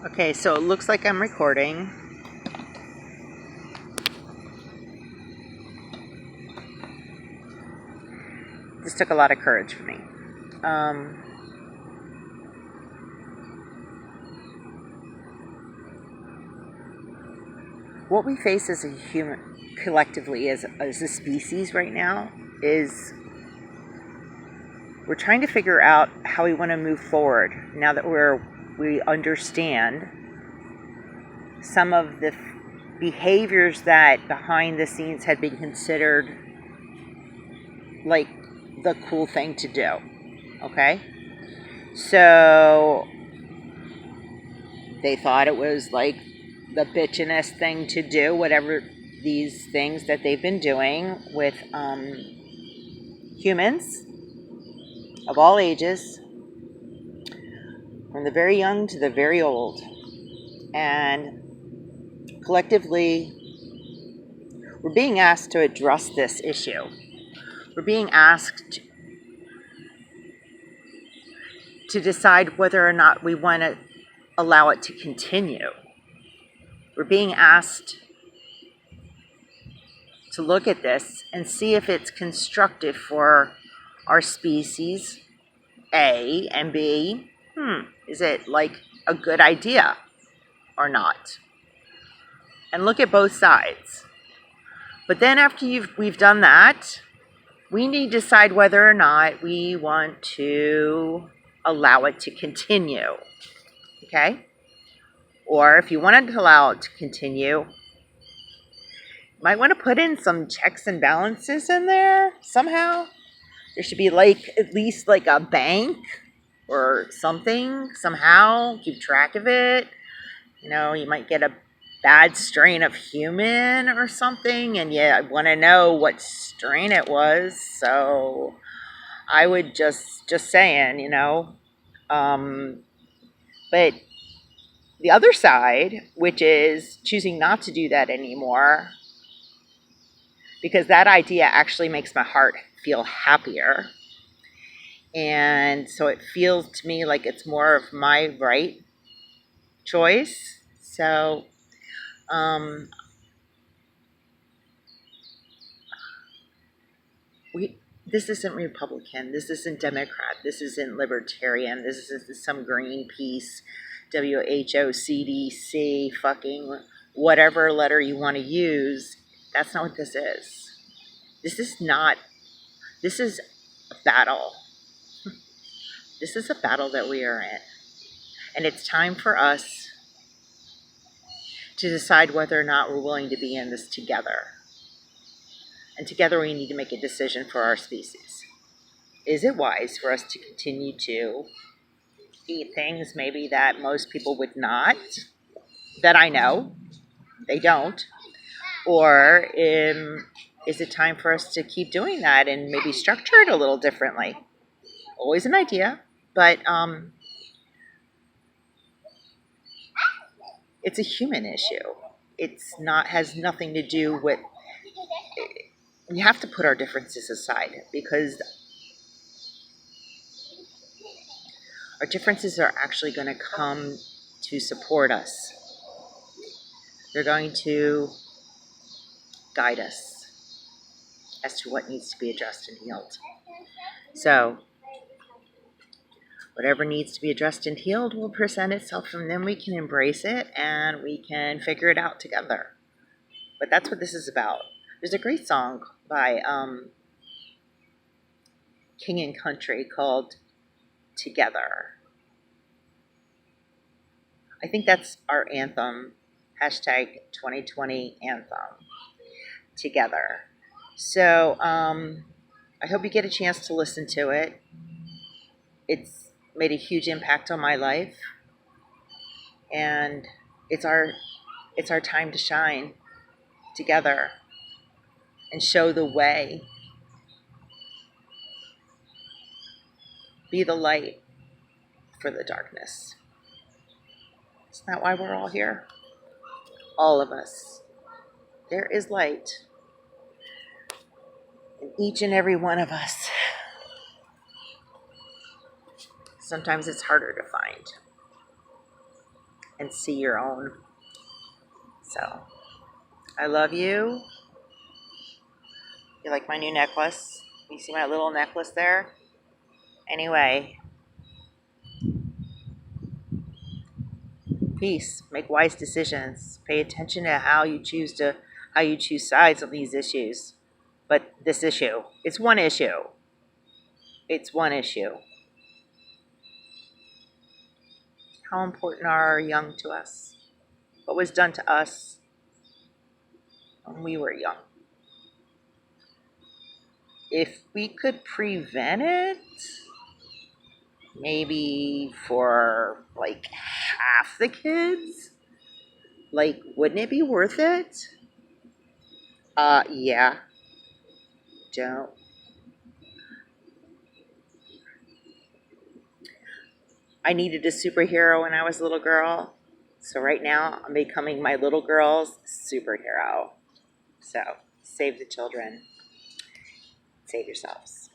Okay, so it looks like I'm recording. This took a lot of courage for me. What we face as a human, collectively as a species right now, is we're trying to figure out how we want to move forward now that we understand some of the behaviors that behind the scenes had been considered like the cool thing to do. Okay? So they thought it was like the bitchinest thing to do, whatever these things that they've been doing with humans of all ages, from the very young to the very old. And collectively, we're being asked to address this issue. We're being asked to decide whether or not we want to allow it to continue. We're being asked to look at this and see if it's constructive for our species, A, and B, is it like a good idea or not? And look at both sides. But then after we've done that, we need to decide whether or not we want to allow it to continue. Okay? Or if you wanted to allow it to continue, you might want to put in some checks and balances in there somehow. There should be at least a bank or something, somehow keep track of it. You might get a bad strain of human or something, and I want to know what strain it was. So I would just saying, but the other side, which is choosing not to do that anymore, because that idea actually makes my heart feel happier. And so it feels to me like it's more of my right choice. So, this isn't Republican, this isn't Democrat, this isn't Libertarian, this isn't some Greenpeace, WHO, CDC, fucking whatever letter you want to use. That's not what this is. This is a battle. This is a battle that we are in. And it's time for us to decide whether or not we're willing to be in this together. And together we need to make a decision for our species. Is it wise for us to continue to eat things maybe that most people would not, that I know they don't? Or is it time for us to keep doing that and maybe structure it a little differently? Always an idea, but it's a human issue. Has nothing to do with, we have to put our differences aside, because our differences are actually going to come to support us. They're going to guide us as to what needs to be addressed and healed. So, whatever needs to be addressed and healed will present itself, and then we can embrace it and we can figure it out together. But that's what this is about. There's a great song by King and Country called Together. I think that's our anthem, hashtag 2020 anthem, Together. So I hope you get a chance to listen to it. It's made a huge impact on my life, and it's our time to shine together and show the way. Be the light for the darkness. Isn't that why we're all here? All of us. There is light in each and every one of us. Sometimes it's harder to find. and see your own. So, I love you. You like my new necklace? You see my little necklace there? Anyway, peace. Make wise decisions. Pay attention to how you choose sides on these issues. But this issue, it's one issue. It's one issue. How important are our young to us? What was done to us when we were young? If we could prevent it, maybe for like half the kids, like, wouldn't it be worth it? Yeah. Don't. I needed a superhero when I was a little girl. So right now, I'm becoming my little girl's superhero. So, save the children. Save yourselves.